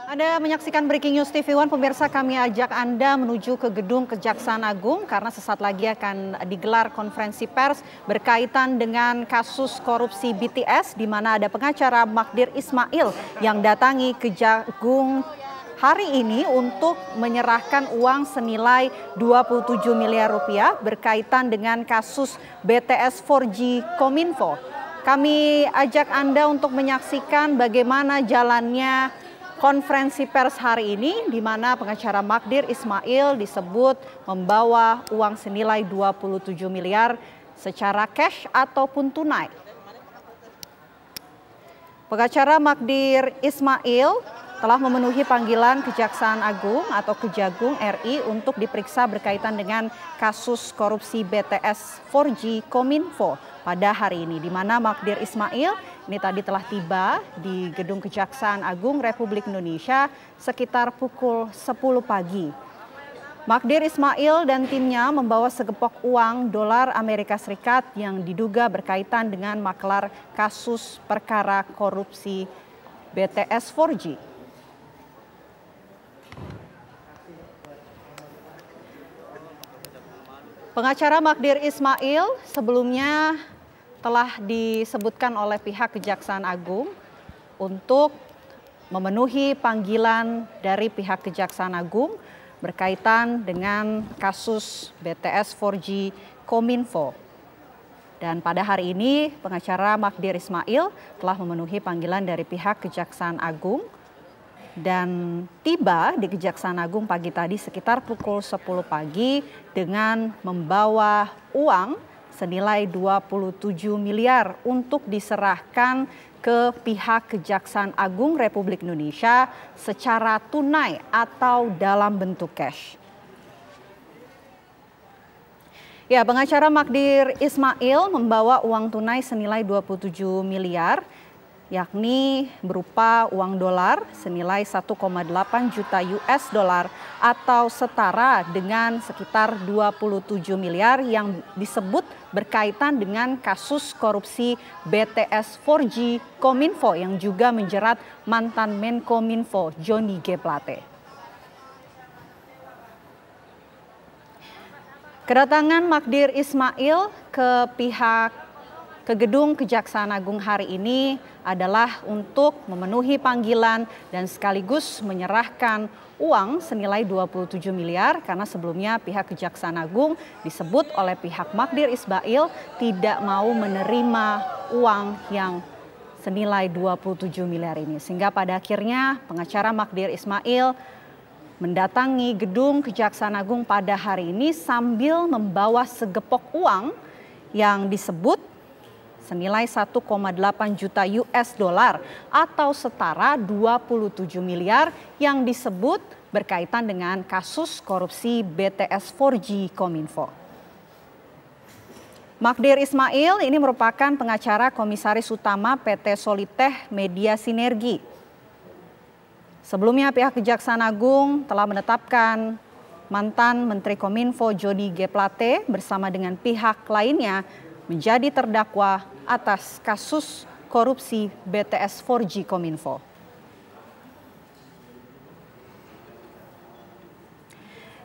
Anda menyaksikan Breaking News TV One, pemirsa, kami ajak Anda menuju ke gedung Kejaksaan Agung karena sesaat lagi akan digelar konferensi pers berkaitan dengan kasus korupsi BTS di mana ada pengacara Magdir Ismail yang datangi Kejagung hari ini untuk menyerahkan uang senilai 27 miliar rupiah berkaitan dengan kasus BTS 4G Kominfo. Kami ajak Anda untuk menyaksikan bagaimana jalannya konferensi pers hari ini di mana pengacara Magdir Ismail disebut membawa uang senilai 27 miliar secara cash ataupun tunai. Pengacara Magdir Ismail telah memenuhi panggilan Kejaksaan Agung atau Kejagung RI untuk diperiksa berkaitan dengan kasus korupsi BTS 4G Kominfo pada hari ini, di mana Magdir Ismail ini tadi telah tiba di Gedung Kejaksaan Agung Republik Indonesia sekitar pukul 10 pagi. Magdir Ismail dan timnya membawa segepok uang dolar Amerika Serikat yang diduga berkaitan dengan maklar kasus perkara korupsi BTS 4G. Pengacara Magdir Ismail sebelumnya telah disebutkan oleh pihak Kejaksaan Agung untuk memenuhi panggilan dari pihak Kejaksaan Agung berkaitan dengan kasus BTS 4G Kominfo. Dan pada hari ini pengacara Magdir Ismail telah memenuhi panggilan dari pihak Kejaksaan Agung dan tiba di Kejaksaan Agung pagi tadi sekitar pukul 10 pagi dengan membawa uang senilai 27 miliar untuk diserahkan ke pihak Kejaksaan Agung Republik Indonesia secara tunai atau dalam bentuk cash. Ya, pengacara Magdir Ismail membawa uang tunai senilai 27 miliar, yakni berupa uang dolar senilai 1,8 juta US dollar atau setara dengan sekitar 27 miliar yang disebut berkaitan dengan kasus korupsi BTS 4G Kominfo yang juga menjerat mantan Menkominfo Johnny G. Plate. Kedatangan Magdir Ismail ke Gedung Kejaksaan Agung hari ini adalah untuk memenuhi panggilan dan sekaligus menyerahkan uang senilai 27 miliar karena sebelumnya pihak Kejaksaan Agung disebut oleh pihak Magdir Ismail tidak mau menerima uang yang senilai 27 miliar ini. Sehingga pada akhirnya pengacara Magdir Ismail mendatangi Gedung Kejaksaan Agung pada hari ini sambil membawa segepok uang yang disebut senilai 1,8 juta US dollar atau setara 27 miliar yang disebut berkaitan dengan kasus korupsi BTS 4G Kominfo. Magdir Ismail ini merupakan pengacara komisaris utama PT Solitech Media Sinergi. Sebelumnya pihak Kejaksaan Agung telah menetapkan mantan Menteri Kominfo Johnny G. Plate bersama dengan pihak lainnya menjadi terdakwa atas kasus korupsi BTS 4G Kominfo.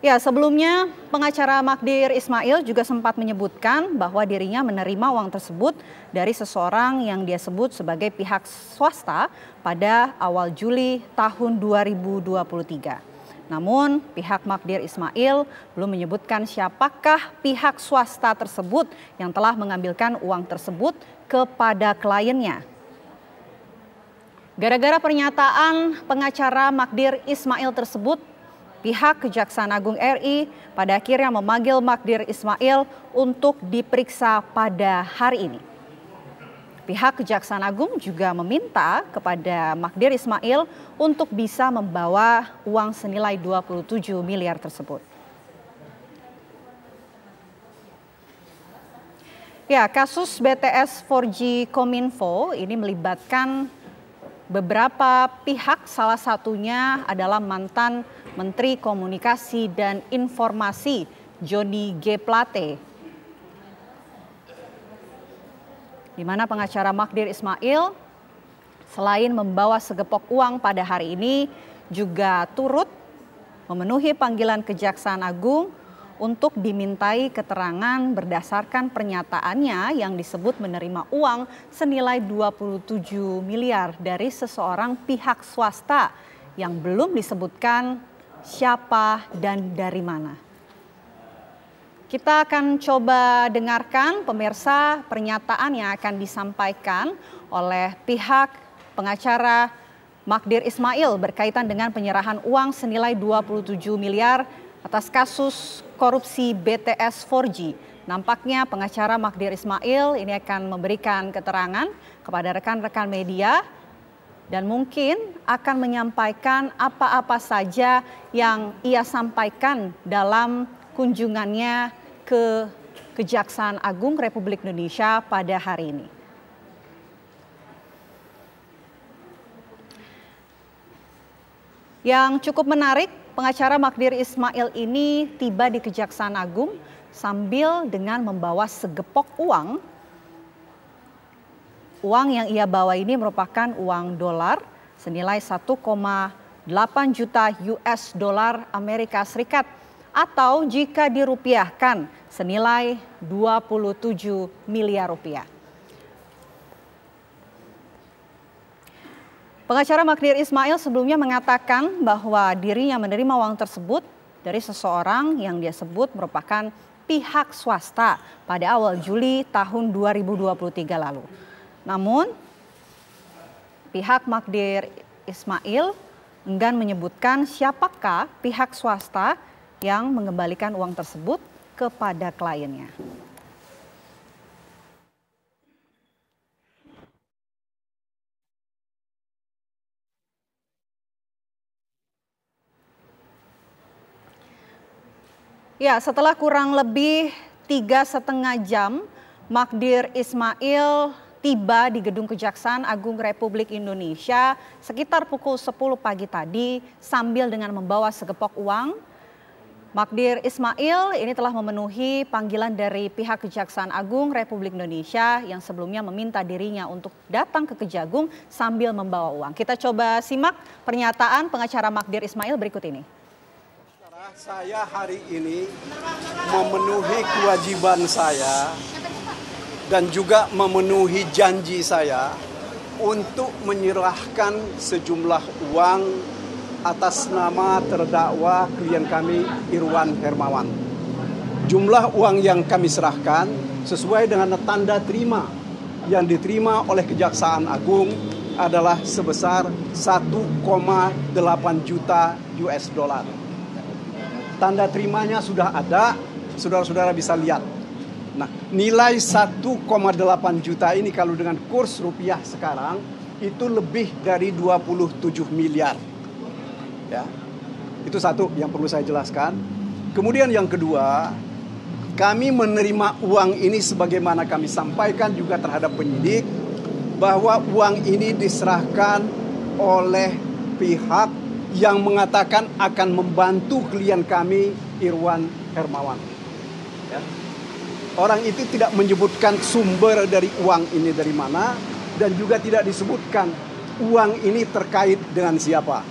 Ya, sebelumnya pengacara Magdir Ismail juga sempat menyebutkan bahwa dirinya menerima uang tersebut dari seseorang yang dia sebut sebagai pihak swasta pada awal Juli tahun 2023. Namun pihak Magdir Ismail belum menyebutkan siapakah pihak swasta tersebut yang telah mengambilkan uang tersebut kepada kliennya. Gara-gara pernyataan pengacara Magdir Ismail tersebut, pihak Kejaksaan Agung RI pada akhirnya memanggil Magdir Ismail untuk diperiksa pada hari ini. Pihak Kejaksaan Agung juga meminta kepada Magdir Ismail untuk bisa membawa uang senilai 27 miliar tersebut. Ya, kasus BTS 4G Kominfo ini melibatkan beberapa pihak, salah satunya adalah mantan Menteri Komunikasi dan Informasi Johnny G. Plate, di mana pengacara Magdir Ismail selain membawa segepok uang pada hari ini juga turut memenuhi panggilan Kejaksaan Agung untuk dimintai keterangan berdasarkan pernyataannya yang disebut menerima uang senilai 27 miliar dari seseorang pihak swasta yang belum disebutkan siapa dan dari mana. Kita akan coba dengarkan pemirsa pernyataan yang akan disampaikan oleh pihak pengacara Magdir Ismail berkaitan dengan penyerahan uang senilai 27 miliar atas kasus korupsi BTS 4G. Nampaknya pengacara Magdir Ismail ini akan memberikan keterangan kepada rekan-rekan media dan mungkin akan menyampaikan apa-apa saja yang ia sampaikan dalam kunjungannya ke Kejaksaan Agung Republik Indonesia pada hari ini. Yang cukup menarik, pengacara Magdir Ismail ini tiba di Kejaksaan Agung sambil dengan membawa segepok uang. Uang yang ia bawa ini merupakan uang dolar senilai 1,8 juta US dolar Amerika Serikat atau jika dirupiahkan senilai 27 miliar rupiah. Pengacara Magdir Ismail sebelumnya mengatakan bahwa dirinya menerima uang tersebut dari seseorang yang dia sebut merupakan pihak swasta pada awal Juli tahun 2023 lalu. Namun, pihak Magdir Ismail enggan menyebutkan siapakah pihak swasta yang mengembalikan uang tersebut kepada kliennya. Ya, setelah kurang lebih 3,5 jam, Magdir Ismail tiba di Gedung Kejaksaan Agung Republik Indonesia sekitar pukul 10 pagi tadi sambil dengan membawa segepok uang. Magdir Ismail ini telah memenuhi panggilan dari pihak Kejaksaan Agung Republik Indonesia yang sebelumnya meminta dirinya untuk datang ke Kejagung sambil membawa uang. Kita coba simak pernyataan pengacara Magdir Ismail berikut ini. Saya hari ini memenuhi kewajiban saya dan juga memenuhi janji saya untuk menyerahkan sejumlah uang atas nama terdakwa klien kami Irwan Hermawan. Jumlah uang yang kami serahkan sesuai dengan tanda terima yang diterima oleh Kejaksaan Agung adalah sebesar 1,8 juta US dollar. Tanda terimanya sudah ada, saudara-saudara bisa lihat. Nah, nilai 1,8 juta ini kalau dengan kurs rupiah sekarang itu lebih dari 27 miliar. Ya, itu satu yang perlu saya jelaskan. Kemudian yang kedua, kami menerima uang ini sebagaimana kami sampaikan juga terhadap penyidik bahwa uang ini diserahkan oleh pihak yang mengatakan akan membantu klien kami Irwan Hermawan. Ya. Orang itu tidak menyebutkan sumber dari uang ini dari mana dan juga tidak disebutkan uang ini terkait dengan siapa.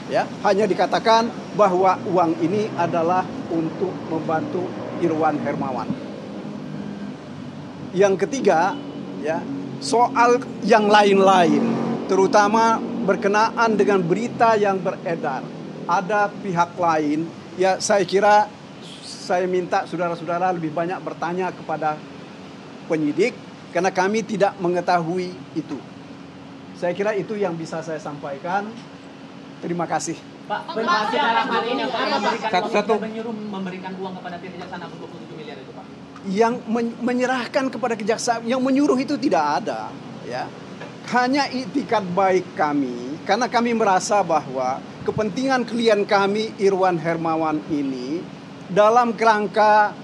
Ya, hanya dikatakan bahwa uang ini adalah untuk membantu Irwan Hermawan. Yang ketiga, ya, soal yang lain-lain, terutama berkenaan dengan berita yang beredar. Ada pihak lain, ya saya kira saya minta saudara-saudara lebih banyak bertanya kepada penyidik karena kami tidak mengetahui itu. Saya kira itu yang bisa saya sampaikan. Terima kasih. Pak, berarti dalam hal ini memberikan memberikan uang kepada pihak Kejaksaan Agung 27 miliar itu, Pak? Yang menyerahkan kepada kejaksaan, yang menyuruh itu tidak ada, ya. Hanya itikad baik kami, karena kami merasa bahwa kepentingan klien kami Irwan Hermawan ini dalam kerangka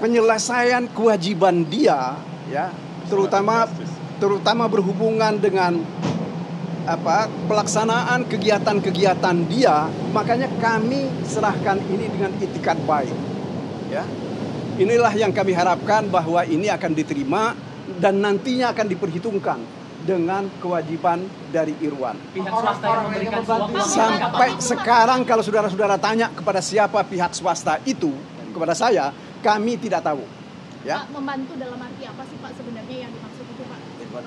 penyelesaian kewajiban dia, ya, terutama berhubungan dengan pelaksanaan kegiatan-kegiatan dia, makanya kami serahkan ini dengan itikad baik. Ya. Inilah yang kami harapkan bahwa ini akan diterima dan nantinya akan diperhitungkan dengan kewajiban dari Irwan. Pihak swasta yang memberikan suap. Sampai sekarang kalau saudara-saudara tanya kepada siapa pihak swasta itu, kepada saya, kami tidak tahu. Ya. Pak, membantu dalam arti apa sih Pak sebenarnya yang dimaksud itu Pak?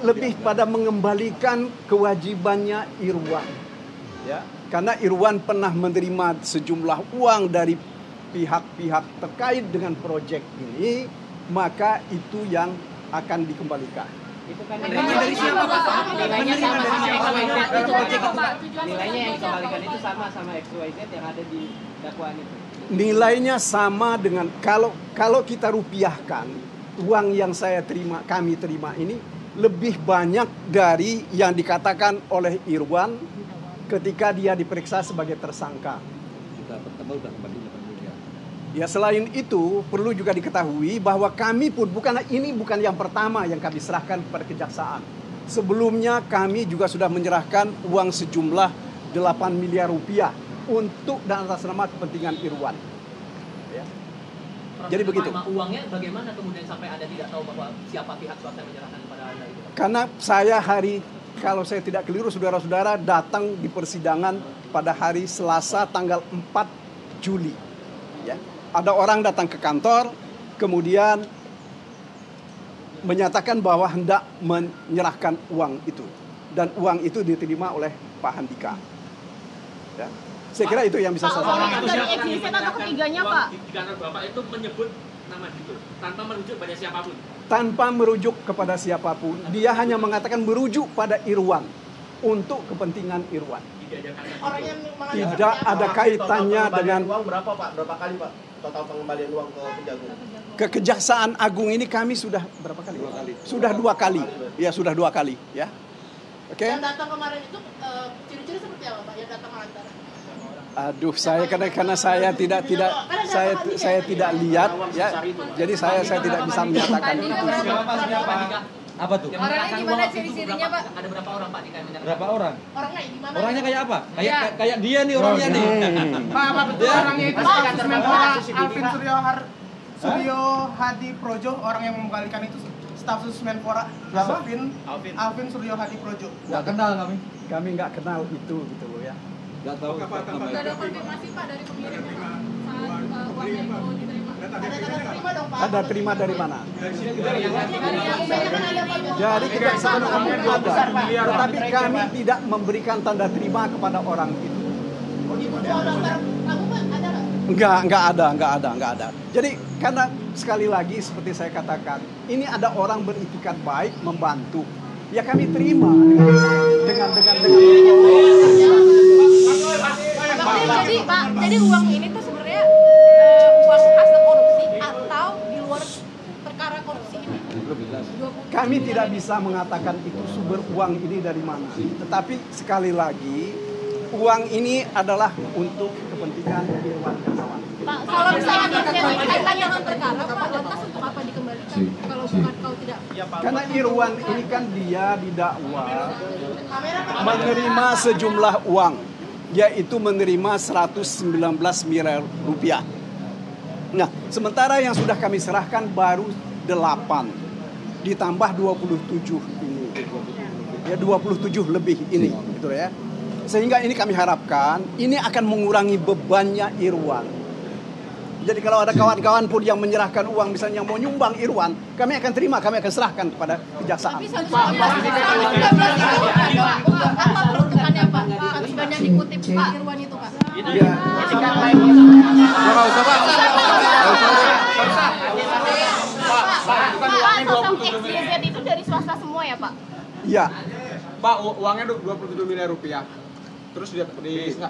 Lebih pada mengembalikan kewajibannya Irwan. Ya. Karena Irwan pernah menerima sejumlah uang dari pihak-pihak terkait dengan proyek ini, maka itu yang akan dikembalikan. Itu kan nilainya dari siapa Pak? Nilainya sama XYZ itu proyek itu Pak. Nilainya yang dikembalikan itu sama XYZ yang ada di dakwaan itu. Nilainya sama dengan kalau kita rupiahkan uang yang kami terima ini lebih banyak dari yang dikatakan oleh Irwan ketika dia diperiksa sebagai tersangka. Ya, selain itu perlu juga diketahui bahwa kami pun bukan yang pertama yang kami serahkan kepada kejaksaan. Sebelumnya kami juga sudah menyerahkan uang sejumlah 8 miliar rupiah untuk dan atas nama kepentingan Irwan. Ya. Jadi begitu. Uangnya bagaimana kemudian sampai Anda tidak tahu bahwa siapa pihak swasta yang menyerahkan kepada Anda itu? Karena kalau saya tidak keliru saudara-saudara datang di persidangan pada hari Selasa tanggal 4 Juli. Ya. Ada orang datang ke kantor, kemudian menyatakan bahwa hendak menyerahkan uang itu. Dan uang itu diterima oleh Pak Handika. Ya. Saya kira itu yang bisa saya sampaikan. Orang dari eksisten atau ketiganya Pak? Di kantor Bapak itu menyebut nama itu tanpa merujuk pada siapapun. Tanpa merujuk kepada siapapun, dia hanya mengatakan merujuk pada Irwan untuk kepentingan Irwan. Tidak ada kaitannya dengan uang berapa Pak? Berapa kali Pak? Total pengembalian uang ke Kejagung. Ke Kejaksaan Agung ini kami sudah berapa kali? 2 kali. Sudah 2 kali. Ya, sudah 2 kali, ya. Oke. Yang datang kemarin itu ciri-ciri seperti apa Pak? Yang datang lantaran? Aduh, saya karena saya tidak tidak lihat, ya. Jadi saya tidak bisa menyatakan. Apa tuh? Orangnya gimana ciri-cirinya Pak? Ada berapa orang Pak Dika yang menyerahkan? Berapa orang? Orangnya gimana? Orangnya kayak apa? Kayak dia nih orangnya nih. Pak, apa betul orangnya itu staf Susmenpora Alvin Suryo Hadi Projo, orang yang mengembalikan itu staf Susmenpora Alvin Suryo Hadi Projo. Nggak kenal kami. Kami nggak kenal itu gitu loh, ya. Nggak tahu. Nggak ada konfirmasi Pak dari pengirimnya Pak saat uangnya itu diterima. Ada terima dong Pak. Ada terima dari mana? Dari Jadi Kejaksaan Agung ada, tetapi kami tidak memberikan tanda terima kepada orang itu. Enggak ada. Jadi karena sekali lagi seperti saya katakan, ini ada orang beritikat baik membantu. Ya kami terima dengan Jadi Pak, jadi uang ini tuh sebenarnya uang hasil korupsi atau di luar perkara korupsi ini? kami tidak bisa mengatakan itu sumber uang ini dari mana. Tetapi sekali lagi, uang ini adalah untuk kepentingan Irwan dan kawan. Pak, kalau misalnya dikaitan dengan perkara, Pak, lantas untuk apa dikembalikan? Kalau bukan kau tidak. Karena Irwan ini kan dia didakwa menerima sejumlah uang, yaitu menerima 119 miliar rupiah. Nah, sementara yang sudah kami serahkan baru 8 ditambah 27 ini. Ya 27 lebih ini gitu ya. Sehingga ini kami harapkan ini akan mengurangi bebannya Irwan. Jadi kalau ada kawan-kawan pun yang menyerahkan uang misalnya mau nyumbang Irwan, kami akan terima, kami akan serahkan kepada kejaksaan. Tapi 119 itu ada untuk apa peruntukannya Pak? 119 yang dikutip Pak Irwan itu Pak. Iya. Pak, sosok XYZ itu dari swasta semua ya Pak? Iya. Pak, uangnya 27 miliar rupiah. Terus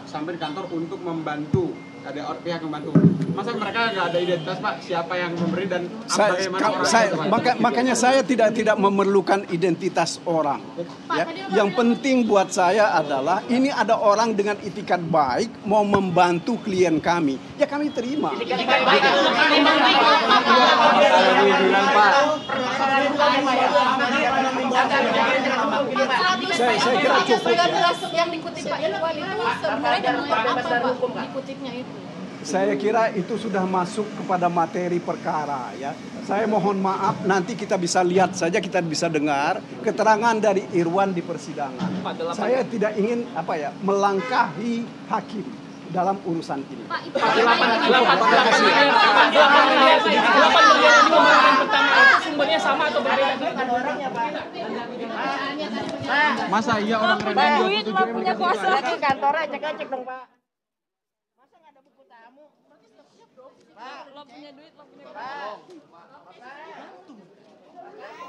sampai di kantor untuk membantu, ada pihak yang membantu. Masa mereka nggak ada identitas Pak, siapa yang memberi dan bagaimana orangnya? Makanya saya tidak memerlukan identitas orang. Ya. Yang penting buat saya adalah ini ada orang dengan itikat baik mau membantu klien kami, ya kami terima. Saya kira cukup. Yang dikutip Pak Irwan itu sebenarnya dari apa Pak dikutipnya itu? Saya kira itu sudah masuk kepada materi perkara ya. Saya mohon maaf, nanti kita bisa lihat saja, kita bisa dengar keterangan dari Irwan di persidangan. Saya tidak ingin melangkahi hakim dalam urusan ini. Pak, itu 8 miliar sumbernya sama atau berbeda? Masa iya orang rendah Duit lo punya kuasa. Lagi kantornya cek dong, Pak. Lo punya duit, lo punya kuasa.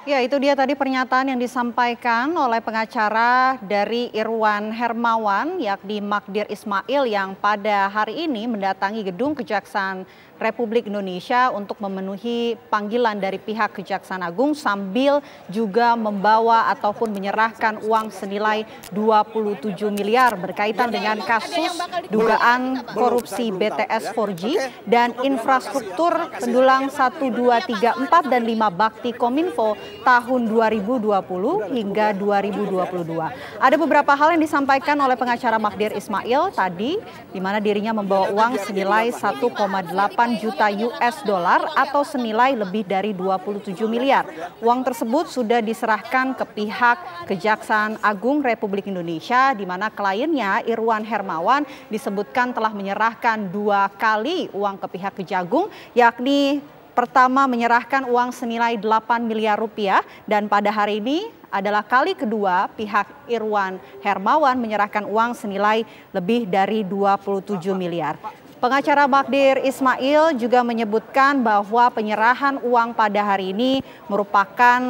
Ya, itu dia tadi pernyataan yang disampaikan oleh pengacara dari Irwan Hermawan, yakni Magdir Ismail, yang pada hari ini mendatangi gedung Kejaksaan Republik Indonesia untuk memenuhi panggilan dari pihak Kejaksaan Agung sambil juga membawa ataupun menyerahkan uang senilai 27 miliar berkaitan dengan kasus dugaan korupsi BTS 4G dan infrastruktur pendulang 1, 2, 3, 4 dan 5 bakti Kominfo tahun 2020 hingga 2022. Ada beberapa hal yang disampaikan oleh pengacara Magdir Ismail tadi, di mana dirinya membawa uang senilai 1,8 juta US dollar atau senilai lebih dari 27 miliar. Uang tersebut sudah diserahkan ke pihak Kejaksaan Agung Republik Indonesia, di mana kliennya Irwan Hermawan disebutkan telah menyerahkan 2 kali uang ke pihak Kejagung, yakni pertama menyerahkan uang senilai 8 miliar rupiah dan pada hari ini adalah kali kedua pihak Irwan Hermawan menyerahkan uang senilai lebih dari 27 miliar. Pengacara Magdir Ismail juga menyebutkan bahwa penyerahan uang pada hari ini merupakan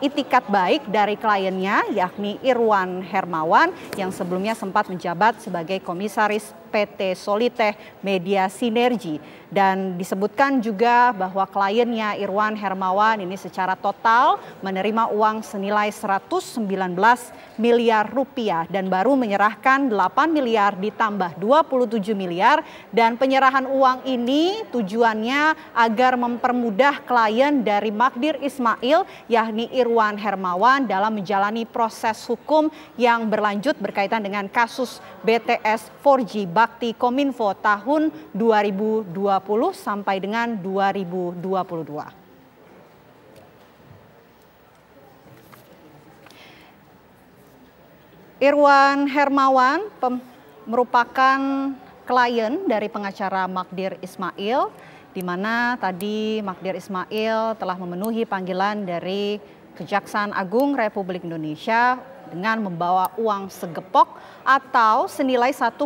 itikat baik dari kliennya, yakni Irwan Hermawan yang sebelumnya sempat menjabat sebagai komisaris PT Solitech Media Sinergi. Dan disebutkan juga bahwa kliennya Irwan Hermawan ini secara total menerima uang senilai 119 miliar rupiah dan baru menyerahkan 8 miliar ditambah 27 miliar. Dan penyerahan uang ini tujuannya agar mempermudah klien dari Magdir Ismail, yakni Irwan Hermawan, dalam menjalani proses hukum yang berlanjut berkaitan dengan kasus BTS 4G Bakti Kominfo tahun 2020 sampai dengan 2022. Irwan Hermawan merupakan klien dari pengacara Magdir Ismail, di mana tadi Magdir Ismail telah memenuhi panggilan dari Kejaksaan Agung Republik Indonesia dengan membawa uang segepok atau senilai 1,8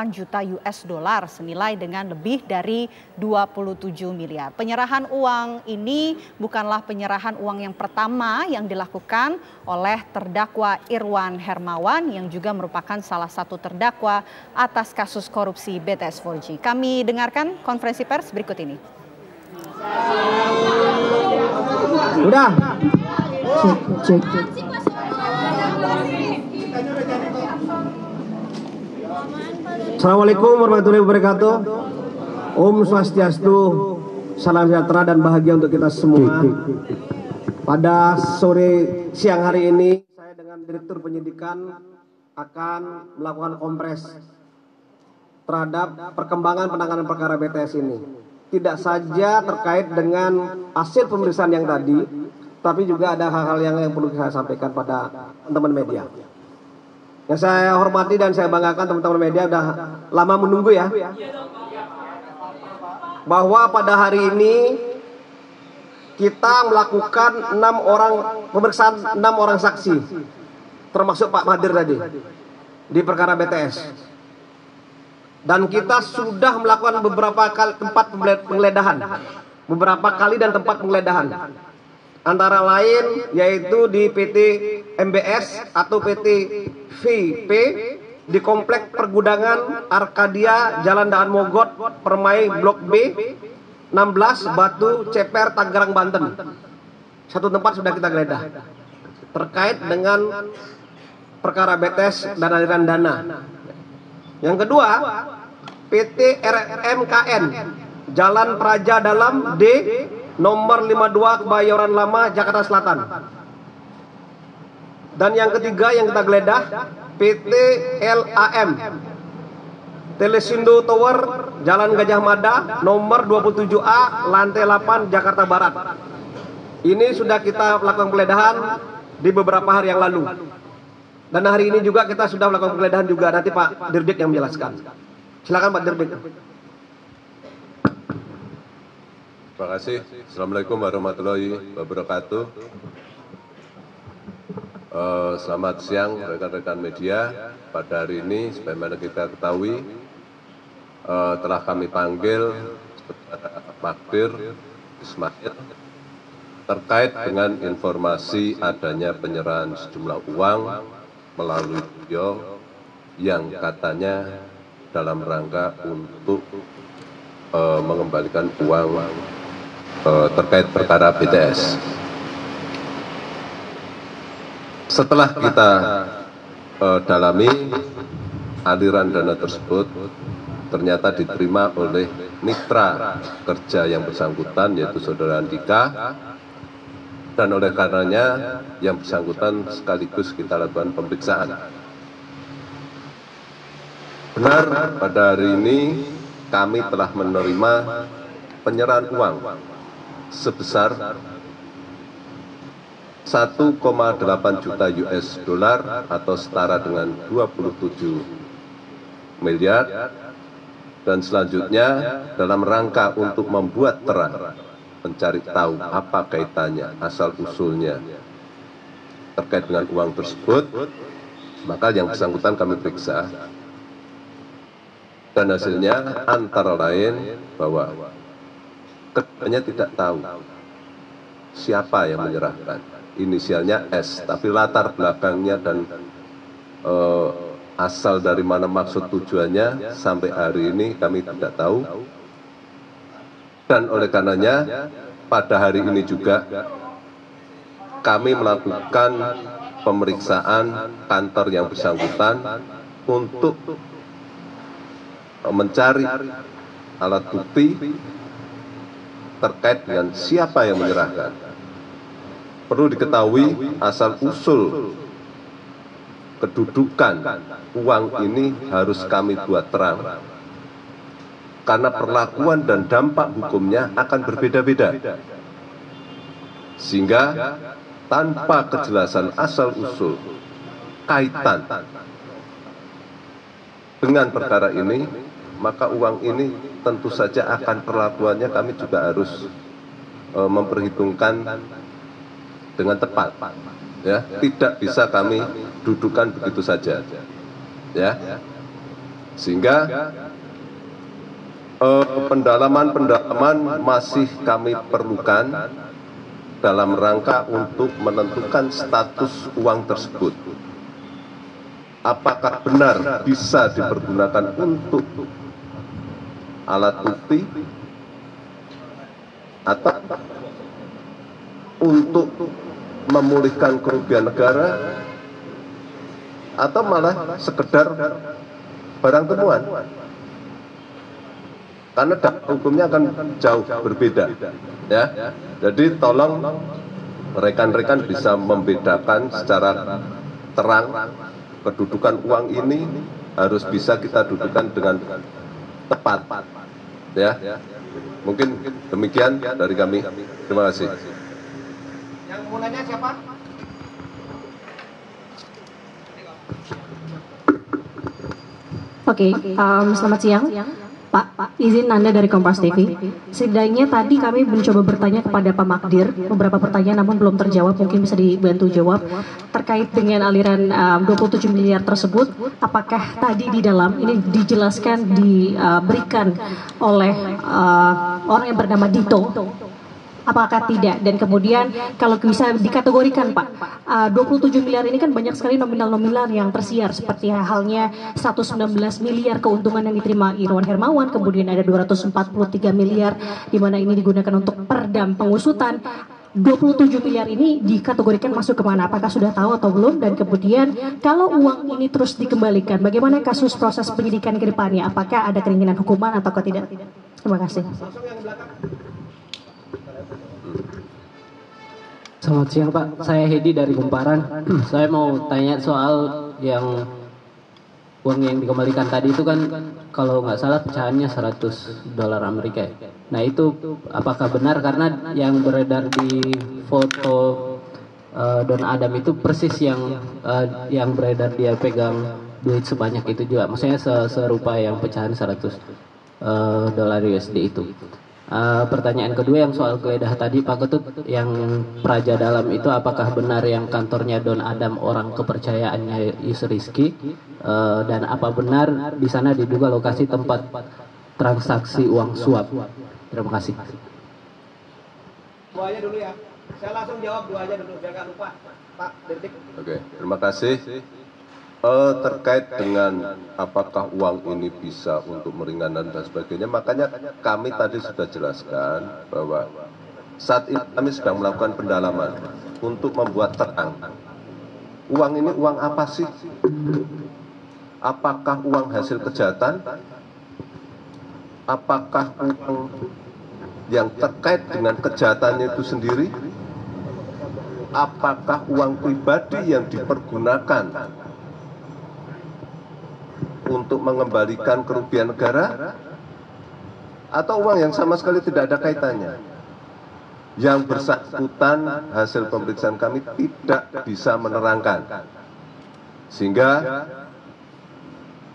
juta US dollar, senilai dengan lebih dari 27 miliar. Penyerahan uang ini bukanlah penyerahan uang yang pertama yang dilakukan oleh terdakwa Irwan Hermawan yang juga merupakan salah satu terdakwa atas kasus korupsi BTS 4G. Kami dengarkan konferensi pers berikut ini. Udah. Cek. Assalamualaikum warahmatullahi wabarakatuh. Om Swastiastu, salam sejahtera dan bahagia untuk kita semua. Pada siang hari ini, saya dengan Direktur Penyidikan akan melakukan kompres terhadap perkembangan penanganan perkara BTS ini. Tidak saja terkait dengan hasil pemeriksaan yang tadi, tapi juga ada hal-hal yang perlu saya sampaikan pada teman-teman media. Yang saya hormati dan saya banggakan teman-teman media sudah lama menunggu ya. Bahwa pada hari ini kita melakukan pemeriksaan 6 orang saksi. Termasuk Pak Magdir tadi di perkara BTS. Dan kita sudah melakukan beberapa kali tempat penggeledahan. Beberapa kali dan tempat penggeledahan. Antara lain yaitu di PT MBS atau PT VIP di Komplek Pergudangan Arkadia Jalan Daan Mogot Permai Blok B 16 Batu Ceper Tangerang Banten. Satu tempat sudah kita geledah terkait dengan perkara BTS dan aliran dana. Yang kedua, PT RMKN Jalan Praja Dalam D nomor 52 Kebayoran Lama Jakarta Selatan. Dan yang ketiga yang kita geledah PT LAM Telesindo Tower Jalan Gajah Mada, nomor 27A, lantai 8, Jakarta Barat. Ini sudah kita lakukan penggeledahan di beberapa hari yang lalu. Dan hari ini juga kita sudah melakukan penggeledahan juga. Nanti Pak Dirdik yang menjelaskan. Silakan Pak Dirdik. Terima kasih. Assalamualaikum warahmatullahi wabarakatuh. Selamat siang rekan-rekan media. Pada hari ini, sebagaimana kita ketahui, telah kami panggil Magdir Ismail terkait dengan informasi adanya penyerahan sejumlah uang melalui beliau yang katanya dalam rangka untuk mengembalikan uang terkait perkara BTS. Setelah kita dalami aliran dana tersebut, ternyata diterima oleh mitra kerja yang bersangkutan, yaitu Saudara Andika, dan oleh karenanya yang bersangkutan sekaligus kita lakukan pemeriksaan. Benar, pada hari ini kami telah menerima penyerahan uang sebesar 1,8 juta US dollar atau setara dengan 27 miliar, dan selanjutnya dalam rangka untuk membuat terang, mencari tahu apa kaitannya, asal usulnya terkait dengan uang tersebut, maka yang bersangkutan kami periksa, dan hasilnya antara lain bahwa keduanya tidak tahu siapa yang menyerahkan. Inisialnya S, tapi latar belakangnya dan asal dari mana maksud tujuannya sampai hari ini kami tidak tahu. Dan oleh karenanya pada hari ini juga kami melakukan pemeriksaan kantor yang bersangkutan untuk mencari alat bukti terkait dengan siapa yang menyerahkan. Perlu diketahui asal-usul kedudukan uang ini harus kami buat terang, karena perlakuan dan dampak hukumnya akan berbeda-beda. Sehingga tanpa kejelasan asal-usul kaitan dengan perkara ini, maka uang ini tentu saja akan perlakuannya kami juga harus memperhitungkan dengan tepat, ya, tidak bisa kami dudukan begitu saja, ya, sehingga pendalaman masih kami perlukan dalam rangka untuk menentukan status uang tersebut, apakah benar bisa dipergunakan untuk alat bukti atau untuk memulihkan kerugian negara, atau malah sekedar barang temuan, karena dampak hukumnya akan jauh berbeda, ya. Jadi tolong rekan-rekan bisa membedakan secara terang kedudukan uang ini harus bisa kita dudukan dengan tepat, ya. Mungkin demikian dari kami. Terima kasih. Yang mau nanya siapa? Oke, selamat siang. Pak, izin Anda dari Kompas TV. Setidaknya tadi kami mencoba bertanya kepada Pak Magdir beberapa pertanyaan, namun belum terjawab. Mungkin bisa dibantu jawab terkait dengan aliran 27 miliar tersebut. Apakah tadi di dalam ini dijelaskan diberikan oleh orang yang bernama Dito? Apakah tidak? Dan kemudian kalau bisa dikategorikan Pak, 27 miliar ini kan banyak sekali nominal-nominal yang tersiar, seperti halnya 119 miliar keuntungan yang diterima Irwan Hermawan, kemudian ada 243 miliar di mana ini digunakan untuk perdam pengusutan. 27 miliar ini dikategorikan masuk kemana? Apakah sudah tahu atau belum? Dan kemudian kalau uang ini terus dikembalikan, bagaimana kasus proses penyidikan ke depannya? Apakah ada keinginan hukuman atau tidak? Terima kasih. Selamat siang Pak, saya Hedi dari Kumparan. Saya mau tanya soal yang uang yang dikembalikan tadi itu kan kalau nggak salah pecahannya 100 dolar Amerika. Nah itu apakah benar, karena yang beredar di foto Don Adam itu persis yang beredar dia pegang duit sebanyak itu juga, maksudnya serupa yang pecahan 100 dolar USD itu. Pertanyaan kedua yang soal geledah tadi Pak Ketut, yang Praja Dalam itu apakah benar yang kantornya Don Adam orang kepercayaannya Yusuf Rizky, dan apa benar di sana diduga lokasi tempat transaksi uang suap? Terima kasih. Dua aja dulu ya. Saya langsung jawab dua aja dulu biar nggak lupa. Pak Dirdik. Oke, terima kasih. Terkait dengan apakah uang ini bisa untuk meringankan dan sebagainya, makanya kami tadi sudah jelaskan bahwa saat ini kami sedang melakukan pendalaman untuk membuat terang. Uang ini uang apa sih? Apakah uang hasil kejahatan? Apakah uang yang terkait dengan kejahatannya itu sendiri? Apakah uang pribadi yang dipergunakan untuk mengembalikan kerugian negara, atau uang yang sama sekali tidak ada kaitannya? Yang bersangkutan hasil pemeriksaan kami tidak bisa menerangkan, sehingga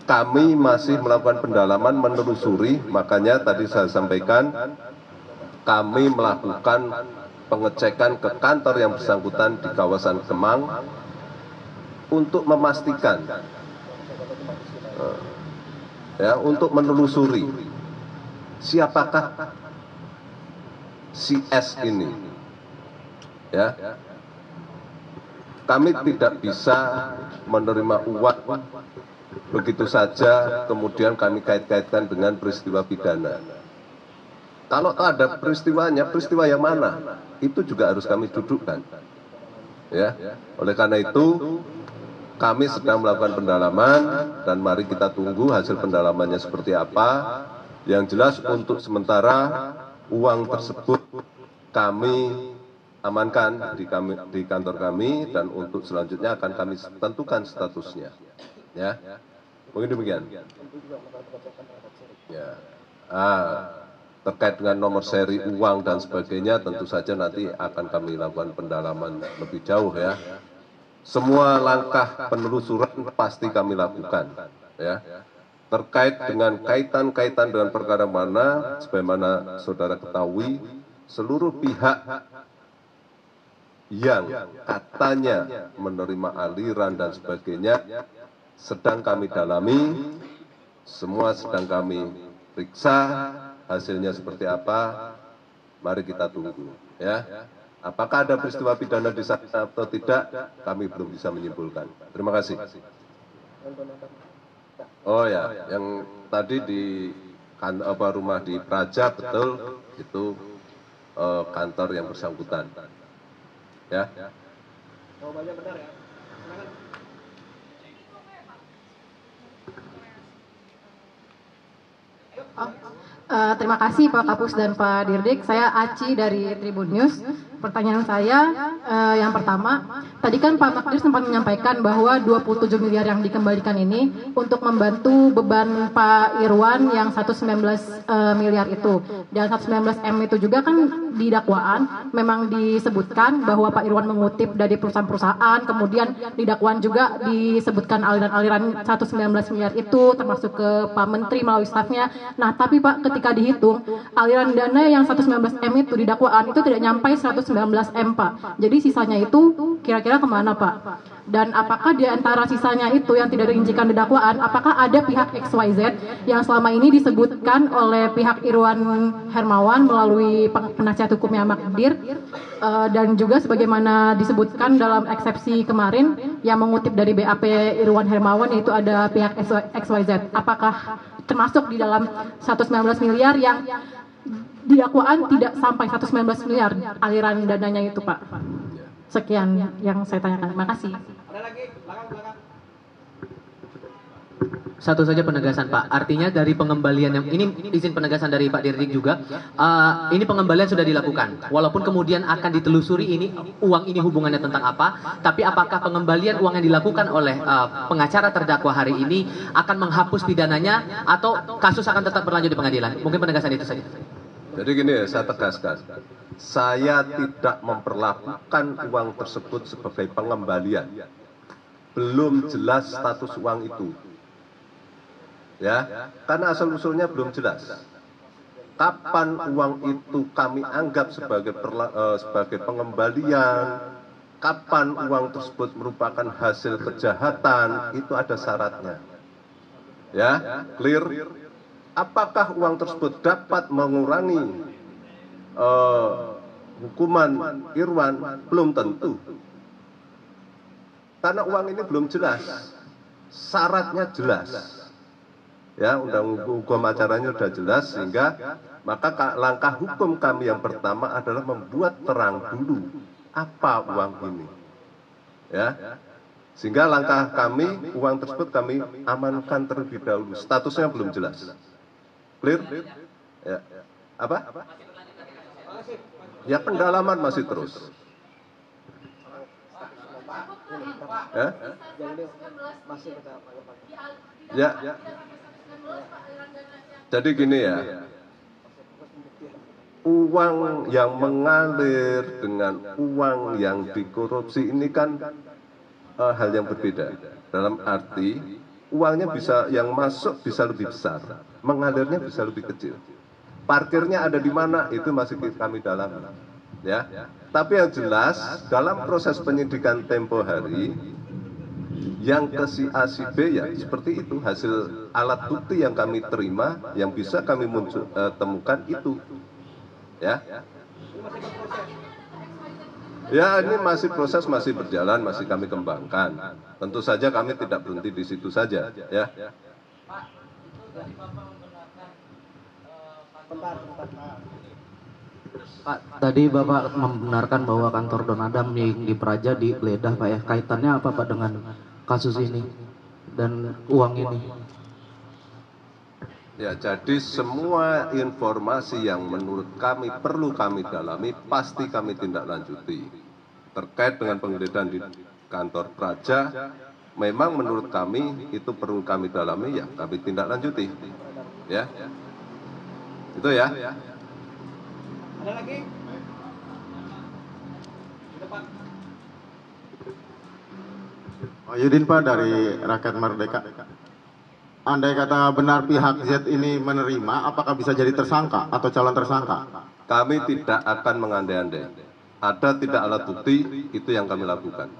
kami masih melakukan pendalaman, menelusuri. Makanya tadi saya sampaikan kami melakukan pengecekan ke kantor yang bersangkutan di kawasan Kemang untuk memastikan, ya, untuk menelusuri siapakah si S ini. Ya, kami tidak bisa menerima uang begitu saja kemudian kami kait-kaitkan dengan peristiwa pidana. Kalau ada peristiwanya, peristiwa yang mana, itu juga harus kami dudukkan. Ya, oleh karena itu kami sedang melakukan pendalaman dan mari kita tunggu hasil pendalamannya seperti apa. Yang jelas untuk sementara uang tersebut kami amankan di kantor kami, dan untuk selanjutnya akan kami tentukan statusnya. Ya, mungkin demikian. Ya, terkait dengan nomor seri uang dan sebagainya tentu saja nanti akan kami lakukan pendalaman lebih jauh ya. Semua langkah penelusuran pasti kami lakukan ya. Terkait dengan kaitan-kaitan dengan perkara mana, sebagaimana saudara ketahui, seluruh pihak yang katanya menerima aliran dan sebagainya sedang kami dalami, semua sedang kami periksa, hasilnya seperti apa, mari kita tunggu ya. Apakah ada peristiwa pidana di sana atau tidak, kami belum bisa menyimpulkan. Terima kasih. Oh ya, yang tadi di rumah di Praja, betul, itu kantor yang bersangkutan. Ya. Jawabannya benar ya. Terima kasih Pak Kapus dan Pak Dirdik. Saya Aci dari Tribun News. Pertanyaan saya yang pertama, tadi kan Pak Magdir sempat menyampaikan bahwa 27 miliar yang dikembalikan ini untuk membantu beban Pak Irwan yang 119 miliar itu. Dan 119 M itu juga kan di dakwaan memang disebutkan bahwa Pak Irwan mengutip dari perusahaan-perusahaan, kemudian di dakwaan juga disebutkan aliran-aliran 119 miliar itu termasuk ke Pak Menteri melalui stafnya. Nah, tapi Pak, ketika dihitung aliran dana yang 119 M itu di dakwaan itu tidak nyampe 119 M Pak. Jadi sisanya itu kira-kira kemana Pak? Dan apakah di antara sisanya itu yang tidak dirincikan di dakwaan, apakah ada pihak XYZ yang selama ini disebutkan oleh pihak Irwan Hermawan melalui penasihat hukumnya Magdir, dan juga sebagaimana disebutkan dalam eksepsi kemarin yang mengutip dari BAP Irwan Hermawan, yaitu ada pihak XYZ. Apakah termasuk di dalam 119 miliar yang di dakwaan tidak sampai 119 miliar aliran dananya itu Pak? Sekian yang saya tanyakan. Terima kasih. Ada lagi, belakang. Satu saja penegasan Pak, artinya dari pengembalian yang ini izin penegasan dari Pak Dirdik juga, ini pengembalian sudah dilakukan, walaupun kemudian akan ditelusuri ini uang ini hubungannya tentang apa, tapi apakah pengembalian uang yang dilakukan oleh pengacara terdakwa hari ini akan menghapus pidananya atau kasus akan tetap berlanjut di pengadilan? Mungkin penegasan itu saja. Jadi gini ya, saya tegaskan, saya tidak memperlakukan uang tersebut sebagai pengembalian, belum jelas status uang itu. Ya, karena asal-usulnya belum jelas. Kapan uang itu kami anggap sebagai pengembalian, kapan uang tersebut merupakan hasil kejahatan, itu ada syaratnya. Ya, clear? Apakah uang tersebut dapat mengurangi hukuman Irwan? Belum tentu. Karena uang ini belum jelas. Syaratnya jelas. Ya, undang hukum acaranya sudah jelas, sehingga maka langkah hukum kami yang pertama adalah membuat terang dulu apa uang ini. Ya. Sehingga langkah kami, uang tersebut kami amankan terlebih dahulu. Statusnya belum jelas. Clear? Ya. Apa? Ya, pendalaman masih terus. Ya. Ya. Jadi gini ya, uang yang mengalir dengan uang yang dikorupsi ini kan hal yang berbeda. Dalam arti uangnya bisa, yang masuk bisa lebih besar, mengalirnya bisa lebih kecil. Parkirnya ada di mana itu masih kami dalami. Ya, tapi yang jelas dalam proses penyidikan tempo hari, yang ke si A si B ya seperti itu, hasil alat bukti yang kami terima, yang bisa kami temukan itu. Ya. Ya, ini masih proses, masih berjalan, masih kami kembangkan. Tentu saja kami tidak berhenti di situ saja, ya. Pak, tadi Bapak membenarkan bahwa kantor Don Adam yang di Praja digeledah, Pak ya. Kaitannya apa Pak dengan kasus ini dan uang ini? Ya, jadi semua informasi yang menurut kami perlu kami dalami pasti kami tindak lanjuti. Terkait dengan penggeledahan di kantor Praja, memang menurut kami itu perlu kami dalami, ya kami tindak lanjuti. Ya, itu ya. Ada lagi? Pak Yudin Pak, dari Rakyat Merdeka. Andai kata benar pihak Z ini menerima, apakah bisa jadi tersangka atau calon tersangka? Kami tidak akan mengandai-andai. Ada tidak alat bukti, itu yang kami lakukan.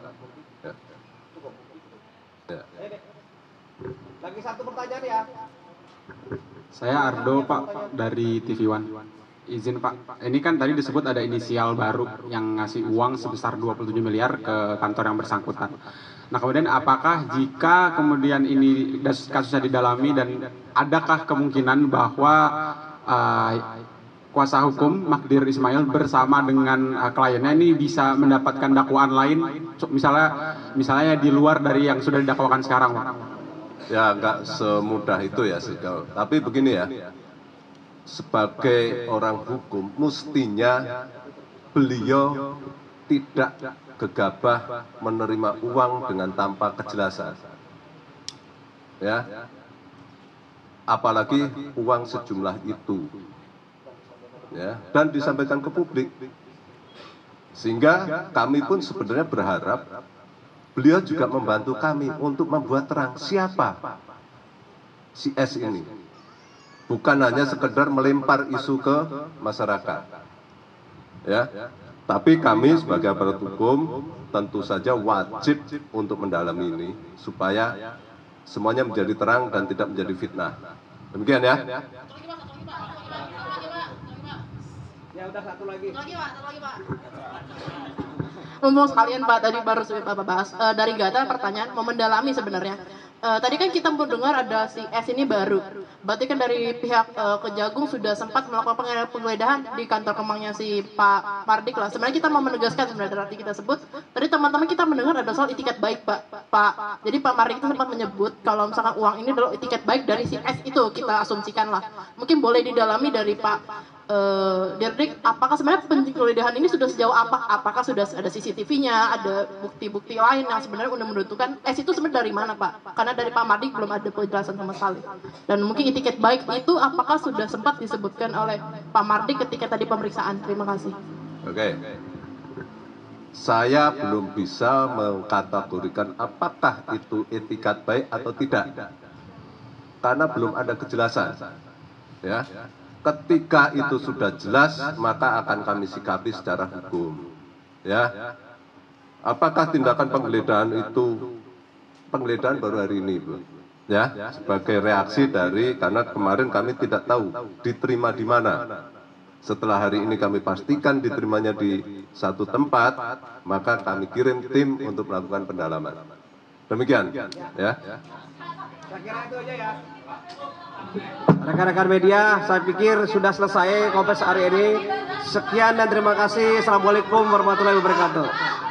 Ya. Ya. Lagi satu pertanyaan ya. Saya Ardo Pak dari TV One. Izin Pak, ini kan tadi disebut ada inisial baru yang ngasih uang sebesar 27 miliar ke kantor yang bersangkutan. Nah kemudian apakah jika kemudian ini kasusnya didalami dan adakah kemungkinan bahwa kuasa hukum Magdir Ismail bersama dengan kliennya ini bisa mendapatkan dakwaan lain, misalnya di luar dari yang sudah didakwakan sekarang Pak? Ya nggak semudah itu ya, tapi begini ya. Sebagai orang hukum, mestinya beliau tidak gegabah menerima uang dengan tanpa kejelasan. Ya, apalagi uang sejumlah itu. Ya, dan disampaikan ke publik. Sehingga kami pun sebenarnya berharap beliau juga membantu kami untuk membuat terang siapa si S ini. Bukan hanya sekedar melempar isu ke masyarakat, ya. Tapi kami sebagai aparat hukum tentu saja wajib untuk mendalami ini supaya semuanya menjadi terang dan tidak menjadi fitnah. Demikian ya. Ya udah satu lagi. Satu lagi Pak. Ngomong sekalian Pak, tadi baru Bapak bahas dari Gata pertanyaan mau mendalami sebenarnya. Tadi kan kita mendengar ada si S ini baru. Berarti kan dari pihak Kejagung sudah sempat melakukan penggeledahan di kantor Kemangnya si Pak Mardik lah. Sebenarnya kita mau menegaskan sebenarnya arti kita sebut. Tadi teman-teman kita mendengar ada soal itikat baik Pak. Jadi Pak Mardik itu sempat menyebut kalau misalkan uang ini adalah itikat baik dari si S itu, kita asumsikan lah. Mungkin boleh didalami dari Pak Dirdik, apakah sebenarnya penggeledahan ini sudah sejauh apa? Apakah sudah ada CCTV-nya, ada bukti-bukti lain yang sebenarnya udah menentukan S itu sebenarnya dari mana Pak? Karena dari Pak Mardik belum ada penjelasan sama sekali. Dan mungkin etiket baik itu apakah sudah sempat disebutkan oleh Pak Mardik ketika tadi pemeriksaan? Terima kasih. Oke. Saya belum bisa mengkategorikan apakah itu etikat baik atau tidak. Karena belum ada kejelasan. Ya. Ketika itu sudah jelas, maka akan kami sikapi secara hukum. Ya. Apakah tindakan penggeledahan itu penggeledahan baru hari ini, Bu? Ya, sebagai reaksi dari karena kemarin kami tidak tahu diterima di mana. Setelah hari ini kami pastikan diterimanya di satu tempat, maka kami kirim tim untuk melakukan pendalaman. Demikian, ya. Rekan-rekan media, saya pikir sudah selesai konferensi hari ini. Sekian dan terima kasih. Assalamualaikum warahmatullahi wabarakatuh.